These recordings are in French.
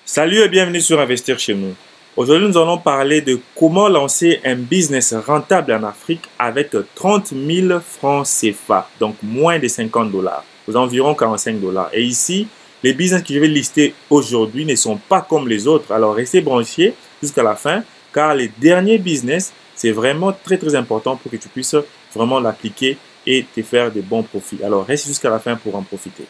Salut et bienvenue sur Investir chez nous. Aujourd'hui, nous allons parler de comment lancer un business rentable en Afrique avec 30 000 francs CFA, donc moins de 50 dollars, aux environs 45 dollars. Et ici, les business que je vais lister aujourd'hui ne sont pas comme les autres. Alors, restez branchés jusqu'à la fin, car les derniers business, c'est vraiment très important pour que tu puisses vraiment l'appliquer et te faire de bons profits. Alors, reste jusqu'à la fin pour en profiter.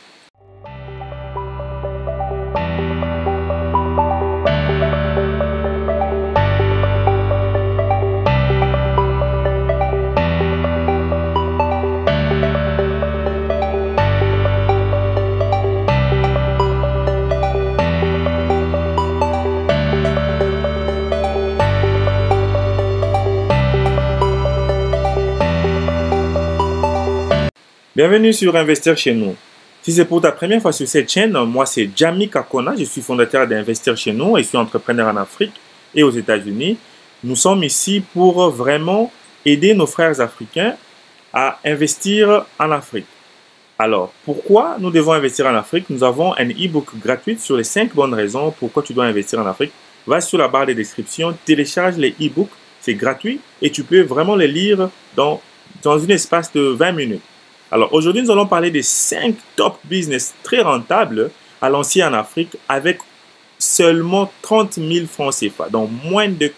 Bienvenue sur Investir chez nous. Si c'est pour ta première fois sur cette chaîne, moi c'est Jamie Kakona, je suis fondateur d'Investir chez nous et je suis entrepreneur en Afrique et aux États-Unis. Nous sommes ici pour vraiment aider nos frères africains à investir en Afrique. Alors, pourquoi nous devons investir en Afrique? Nous avons un e-book gratuit sur les 5 bonnes raisons pourquoi tu dois investir en Afrique. Va sur la barre de description, télécharge les e-books, c'est gratuit et tu peux vraiment les lire dans un espace de 20 minutes. Alors aujourd'hui, nous allons parler des 5 top business très rentables à lancer en Afrique avec seulement 30 000 francs CFA, donc moins de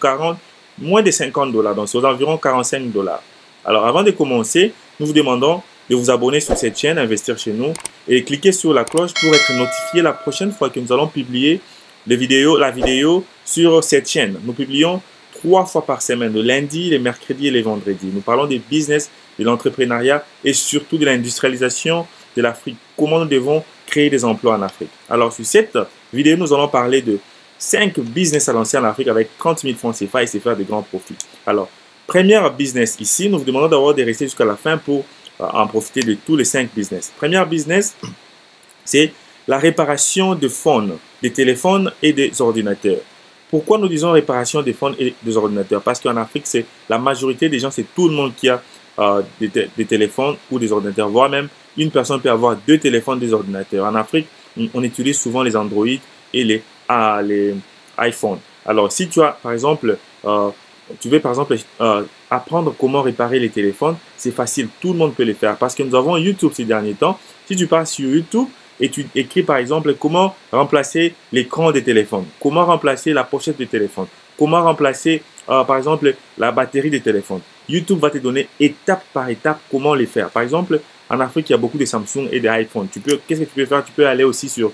50 dollars, donc c'est aux environs 45 dollars. Alors avant de commencer, nous vous demandons de vous abonner sur cette chaîne, Investir chez nous, et cliquer sur la cloche pour être notifié la prochaine fois que nous allons publier la vidéo sur cette chaîne. Nous publions 3 fois par semaine, le lundi, les mercredis et les vendredis. Nous parlons des business, de l'entrepreneuriat et surtout de l'industrialisation de l'Afrique. Comment nous devons créer des emplois en Afrique. Alors, sur cette vidéo, nous allons parler de 5 business à lancer en Afrique avec 30 000 francs CFA et se faire de grands profits. Alors, première business ici, nous vous demandons d'abord de rester jusqu'à la fin pour en profiter de tous les 5 business. Première business, c'est la réparation de phones, des téléphones et des ordinateurs. Pourquoi nous disons réparation des phones et des ordinateurs? Parce qu'en Afrique, c'est la majorité des gens, c'est tout le monde qui a des téléphones ou des ordinateurs, voire même une personne peut avoir 2 téléphones, des ordinateurs. En Afrique, on utilise souvent les Android et les iPhone. Alors, si tu as, par exemple, tu veux par exemple apprendre comment réparer les téléphones, c'est facile, tout le monde peut le faire parce que nous avons YouTube ces derniers temps. Si tu pars sur YouTube et tu écris par exemple comment remplacer l'écran des téléphones, comment remplacer la pochette des téléphones, comment remplacer par exemple la batterie des téléphones. YouTube va te donner étape par étape comment les faire. Par exemple, en Afrique, il y a beaucoup de Samsung et d'iPhone. Qu'est-ce que tu peux faire? Tu peux aller aussi sur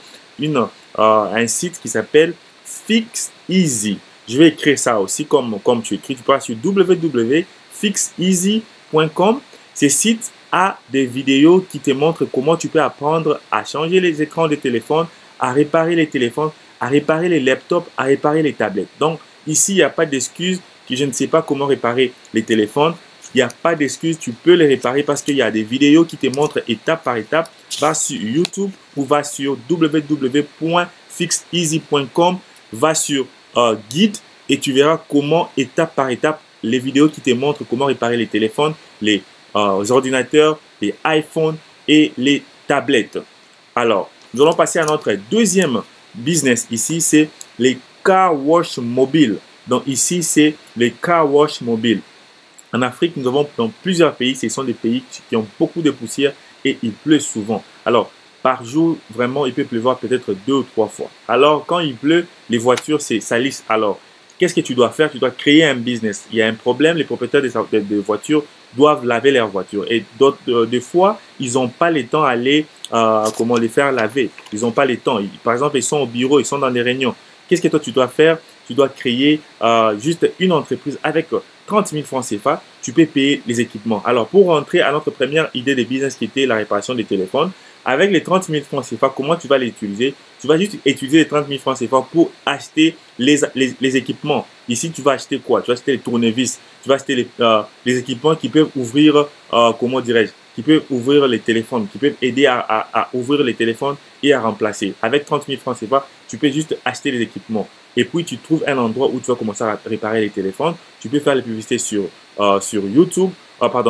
un site qui s'appelle Fix Easy. Je vais écrire ça aussi comme tu écris. Tu peux aller sur www.fixeasy.com. Ce site a des vidéos qui te montrent comment tu peux apprendre à changer les écrans des téléphones, à réparer les téléphones, à réparer les laptops, à réparer les tablettes. Donc, ici, il n'y a pas d'excuse que je ne sais pas comment réparer les téléphones. Il n'y a pas d'excuse, tu peux les réparer parce qu'il y a des vidéos qui te montrent étape par étape. Va sur YouTube ou va sur www.fixeasy.com, va sur guide et tu verras comment étape par étape les vidéos qui te montrent comment réparer les téléphones, les ordinateurs, les iPhones et les tablettes. Alors, nous allons passer à notre deuxième business ici, c'est les car wash mobiles. Donc ici, c'est les car wash mobiles. En Afrique, nous avons dans plusieurs pays, ce sont des pays qui ont beaucoup de poussière et il pleut souvent. Alors, par jour, vraiment, il peut pleuvoir peut-être 2 ou 3 fois. Alors, quand il pleut, les voitures salissent. Alors, qu'est-ce que tu dois faire? Tu dois créer un business. Il y a un problème, les propriétaires de voitures doivent laver leurs voitures. Et des fois, ils n'ont pas le temps d'aller, les faire laver. Ils n'ont pas le temps. Par exemple, ils sont au bureau, ils sont dans des réunions. Qu'est-ce que toi, tu dois faire? Tu dois créer juste une entreprise avec 30 000 francs CFA. Tu peux payer les équipements. Alors, pour rentrer à notre première idée de business qui était la réparation des téléphones, avec les 30 000 francs CFA, comment tu vas les utiliser? Tu vas juste utiliser les 30 000 francs CFA pour acheter les équipements. Ici, tu vas acheter quoi? Tu vas acheter les tournevis. Tu vas acheter les équipements qui peuvent ouvrir, qui peuvent ouvrir les téléphones, qui peuvent aider à ouvrir les téléphones et à remplacer. Avec 30 000 francs CFA, tu peux juste acheter les équipements. Et puis, tu trouves un endroit où tu vas commencer à réparer les téléphones. Tu peux faire les publicités sur YouTube,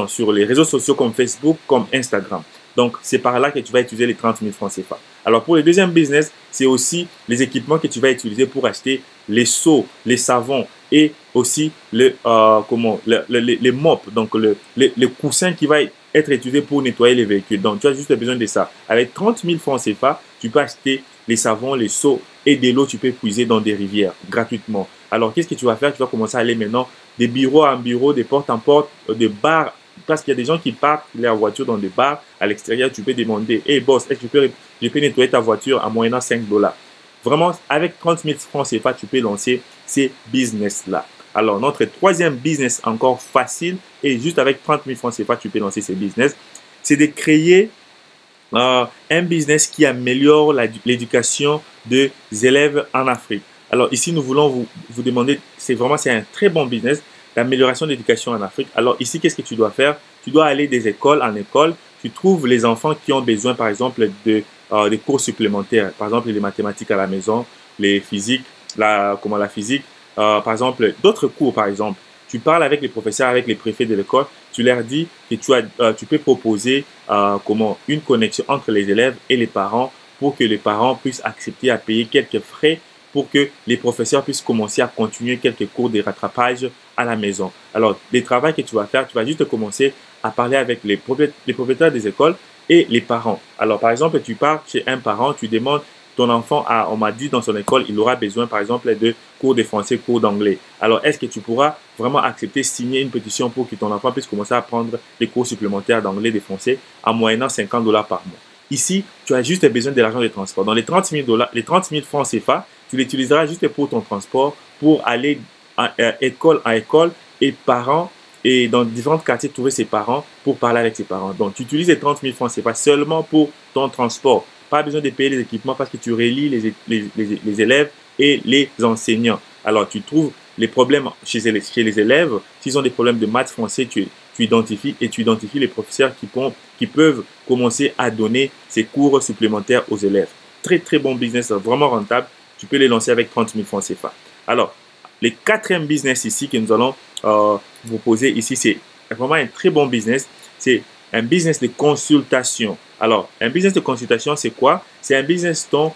sur les réseaux sociaux comme Facebook, comme Instagram. Donc, c'est par là que tu vas utiliser les 30 000 francs CFA. Alors, pour le deuxième business, c'est aussi les équipements que tu vas utiliser pour acheter les seaux, les savons et aussi les mops, donc les coussins qui vont être utilisés pour nettoyer les véhicules. Donc, tu as juste besoin de ça. Avec 30 000 francs CFA, tu peux acheter les savons, les seaux et de l'eau, tu peux puiser dans des rivières gratuitement. Alors, qu'est-ce que tu vas faire? Tu vas commencer à aller maintenant des bureaux en bureau, des portes en porte, des bars. Parce qu'il y a des gens qui partent leur voiture dans des bars à l'extérieur, tu peux demander, hey boss, est-ce que je peux nettoyer ta voiture en moyennant 5 dollars? Vraiment, avec 30 000 francs CFA, tu peux lancer ces business-là. Alors, notre troisième business encore facile, et juste avec 30 000 francs CFA, tu peux lancer ces business, c'est de créer un business qui améliore l'éducation des élèves en Afrique. Alors ici, nous voulons vous demander, c'est un très bon business, l'amélioration de l'éducation en Afrique. Alors ici, qu'est-ce que tu dois faire? Tu dois aller des écoles en école, tu trouves les enfants qui ont besoin, par exemple, des cours supplémentaires, par exemple les mathématiques à la maison, les physiques, la physique, par exemple, d'autres cours, par exemple. Tu parles avec les professeurs, avec les préfets de l'école, tu leur dis que tu peux proposer une connexion entre les élèves et les parents pour que les parents puissent accepter à payer quelques frais pour que les professeurs puissent commencer à continuer quelques cours de rattrapage à la maison. Alors, les travaux que tu vas faire, tu vas juste commencer à parler avec les propriétaires des écoles et les parents. Alors, par exemple, tu pars chez un parent, tu demandes ton enfant, on m'a dit dans son école, il aura besoin, par exemple, de cours de français, cours d'anglais. Alors, est-ce que tu pourras vraiment accepter, signer une pétition pour que ton enfant puisse commencer à prendre des cours supplémentaires d'anglais, de français, en moyennant 50 dollars par mois? Ici, tu as juste besoin de l'argent de transport. Dans les 30 000 francs CFA, tu l'utiliseras juste pour ton transport, pour aller école en école et parents, et dans différents quartiers, trouver ses parents pour parler avec ses parents. Donc, tu utilises les 30 000 francs CFA seulement pour ton transport. Pas besoin de payer les équipements parce que tu relis les élèves et les enseignants. Alors, tu trouves les problèmes chez les élèves. S'ils ont des problèmes de maths, français, tu identifies et tu identifies les professeurs qui peuvent commencer à donner ces cours supplémentaires aux élèves. Très, très bon business, vraiment rentable. Tu peux les lancer avec 30 000 francs CFA. Alors, le quatrième business ici que nous allons vous poser ici, c'est vraiment un très bon business. C'est un business de consultation. Alors, un business de consultation, c'est quoi? C'est un business dont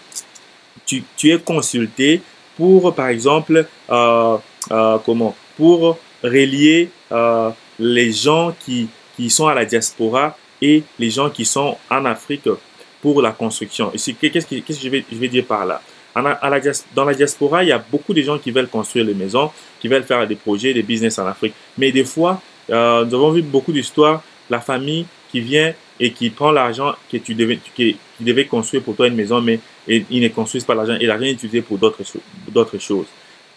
tu es consulté pour, par exemple, pour relier les gens qui sont à la diaspora et les gens qui sont en Afrique pour la construction. Qu'est-ce que je vais dire par là? Dans la diaspora, il y a beaucoup de gens qui veulent construire des maisons, qui veulent faire des projets, des business en Afrique. Mais des fois, nous avons vu beaucoup d'histoires, la famille qui vient et qui prend l'argent qui devait construire pour toi une maison, mais ils ne construisent pas l'argent et l'argent est utilisé pour d'autres choses.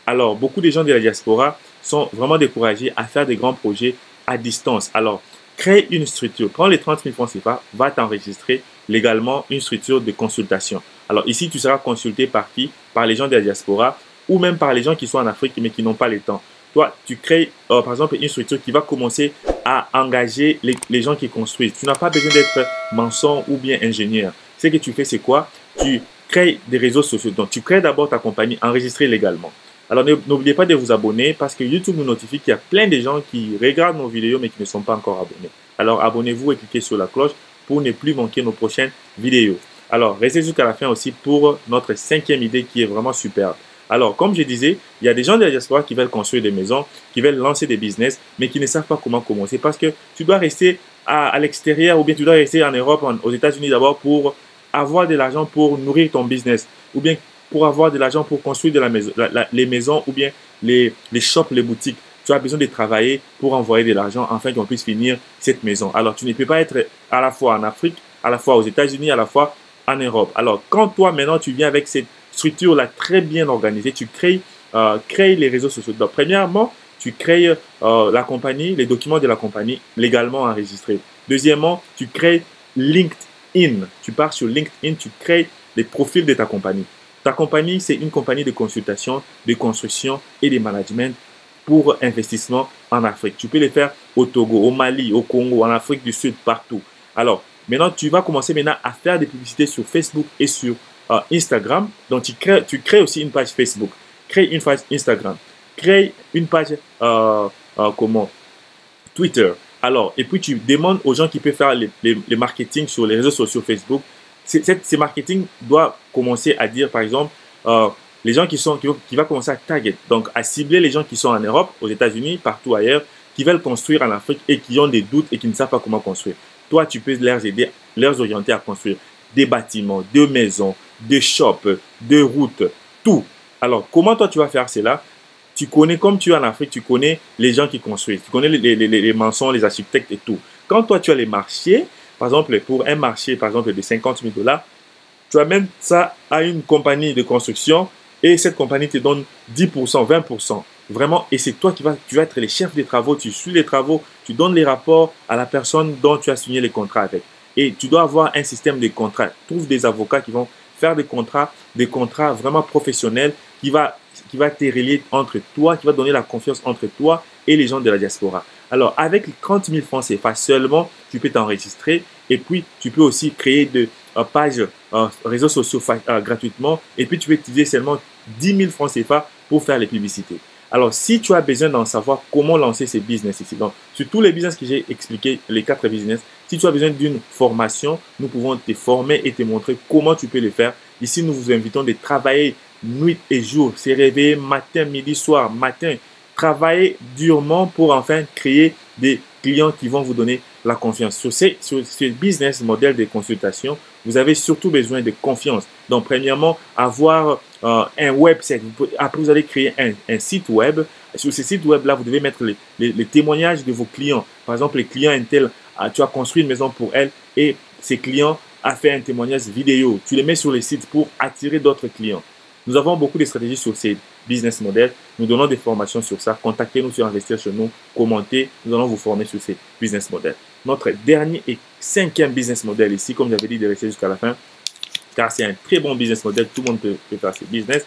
Alors, beaucoup de gens de la diaspora sont vraiment découragés à faire des grands projets à distance. Alors, crée une structure. Prends les 30 000 francs CFA, va t'enregistrer légalement une structure de consultation. Alors ici, tu seras consulté par qui? Par les gens de la diaspora ou même par les gens qui sont en Afrique mais qui n'ont pas le temps. Toi, tu crées par exemple une structure qui va commencer à engager les gens qui construisent. Tu n'as pas besoin d'être maçon ou bien ingénieur. Ce que tu fais, c'est quoi? Tu crées des réseaux sociaux. Donc, tu crées d'abord ta compagnie enregistrée légalement. Alors, n'oubliez pas de vous abonner parce que YouTube nous notifie qu'il y a plein de gens qui regardent nos vidéos mais qui ne sont pas encore abonnés. Alors, abonnez-vous et cliquez sur la cloche pour ne plus manquer nos prochaines vidéos. Alors, restez jusqu'à la fin aussi pour notre cinquième idée qui est vraiment superbe. Alors, comme je disais, il y a des gens de la diaspora qui veulent construire des maisons, qui veulent lancer des business, mais qui ne savent pas comment commencer parce que tu dois rester à l'extérieur ou bien tu dois rester en Europe, aux États-Unis d'abord pour avoir de l'argent pour nourrir ton business ou bien pour avoir de l'argent pour construire les maisons ou bien les shops, les boutiques. Tu as besoin de travailler pour envoyer de l'argent afin qu'on puisse finir cette maison. Alors, tu ne peux pas être à la fois en Afrique, à la fois aux États-Unis, à la fois en Europe. Alors, quand toi, maintenant, tu viens avec cette structure-là très bien organisée, tu crées les réseaux sociaux. Donc, premièrement, tu crées la compagnie, les documents de la compagnie légalement enregistrés. Deuxièmement, tu crées LinkedIn. Tu pars sur LinkedIn, tu crées les profils de ta compagnie. Ta compagnie, c'est une compagnie de consultation, de construction et de management pour investissement en Afrique. Tu peux les faire au Togo, au Mali, au Congo, en Afrique du Sud, partout. Alors, maintenant, tu vas commencer maintenant à faire des publicités sur Facebook et sur Instagram. Donc, tu crées aussi une page Facebook. Crée une page Instagram. Crée une page Twitter. Alors, et puis tu demandes aux gens qui peuvent faire les marketing sur les réseaux sociaux Facebook. Ces marketing doivent commencer à dire, par exemple, les gens qui va commencer à target, donc à cibler les gens qui sont en Europe, aux États-Unis, partout ailleurs, qui veulent construire en Afrique et qui ont des doutes et qui ne savent pas comment construire. Toi, tu peux leur aider, leur orienter à construire des bâtiments, des maisons, des shops, des routes, tout. Alors, comment toi tu vas faire cela? Tu connais, comme tu es en Afrique, tu connais les gens qui construisent, tu connais les maçons, les architectes et tout. Quand toi tu as les marchés, par exemple, pour un marché, par exemple, de 50 000 $, tu amènes ça à une compagnie de construction et cette compagnie te donne 10%, 20%. Vraiment, et c'est toi tu vas être le chef des travaux, tu suis les travaux, tu donnes les rapports à la personne dont tu as signé les contrats avec. Et tu dois avoir un système de contrats. Trouve des avocats qui vont faire des contrats vraiment professionnels qui va te relier entre toi, qui va donner la confiance entre toi et les gens de la diaspora. Alors, avec 30 000 francs CFA seulement, tu peux t'enregistrer et puis tu peux aussi créer de pages réseaux sociaux gratuitement et puis tu peux utiliser seulement 10 000 francs CFA pour faire les publicités. Alors, si tu as besoin d'en savoir comment lancer ces business ici, donc sur tous les business que j'ai expliqué, les 4 business, si tu as besoin d'une formation, nous pouvons te former et te montrer comment tu peux le faire. Ici, nous vous invitons de travailler nuit et jour, se réveiller matin, midi, soir, matin, travailler durement pour enfin créer des clients qui vont vous donner la confiance. Sur ce business model de consultation, vous avez surtout besoin de confiance. Donc, premièrement, avoir un website. Après, vous allez créer un site web. Sur ce site web-là, vous devez mettre les témoignages de vos clients. Par exemple, les clients Intel, tu as construit une maison pour elle et ces clients a fait un témoignage vidéo. Tu les mets sur les sites pour attirer d'autres clients. Nous avons beaucoup de stratégies sur ces business models. Nous donnons des formations sur ça. Contactez-nous sur Investir chez nous. Commentez. Nous allons vous former sur ces business models. Notre dernier et 5e business model ici, comme j'avais dit, de rester jusqu'à la fin, car c'est un très bon business model. Tout le monde peut faire ce business.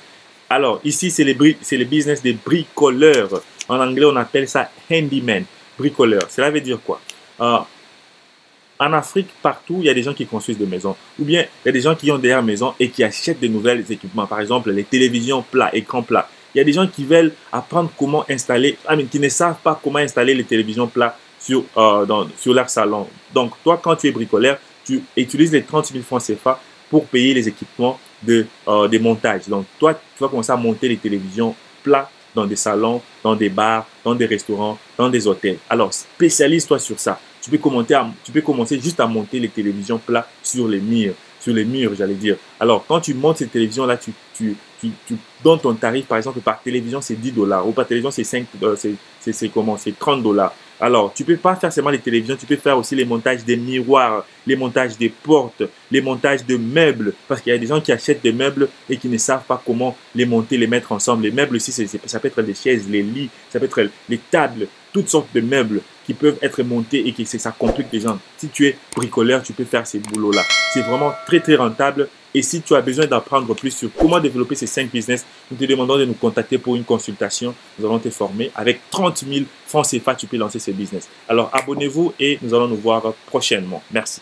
Alors, ici, c'est le business des bricoleurs. En anglais, on appelle ça handyman, bricoleur. Cela veut dire quoi? En Afrique, partout, il y a des gens qui construisent des maisons. Ou bien, il y a des gens qui ont des maisons et qui achètent de nouveaux équipements. Par exemple, les télévisions plats, écrans plats. Il y a des gens qui veulent apprendre comment installer, qui ne savent pas comment installer les télévisions plats sur leur salon. Donc, toi, quand tu es bricoleur, tu utilises les 30 000 francs CFA pour payer les équipements de montage. Donc, toi, tu vas commencer à monter les télévisions plats dans des salons, dans des bars, dans des restaurants, dans des hôtels. Alors, spécialise-toi sur ça. Tu peux commencer juste à monter les télévisions plats sur les murs, j'allais dire. Alors, quand tu montes ces télévisions-là, tu donnes ton tarif, par exemple, par télévision, c'est 10 $, ou par télévision, c'est 30 $. Alors, tu ne peux pas faire seulement les télévisions, tu peux faire aussi les montages des miroirs, les montages des portes, les montages de meubles, parce qu'il y a des gens qui achètent des meubles et qui ne savent pas comment les monter, les mettre ensemble. Les meubles aussi, ça peut être des chaises, les lits, ça peut être les tables, toutes sortes de meubles qui peuvent être montés et que ça complique les gens. Si tu es bricoleur, tu peux faire ces boulots-là. C'est vraiment très, très rentable. Et si tu as besoin d'apprendre plus sur comment développer ces 5 business, nous te demandons de nous contacter pour une consultation. Nous allons te former. Avec 30 000 francs CFA, tu peux lancer ces business. Alors, abonnez-vous et nous allons nous voir prochainement. Merci.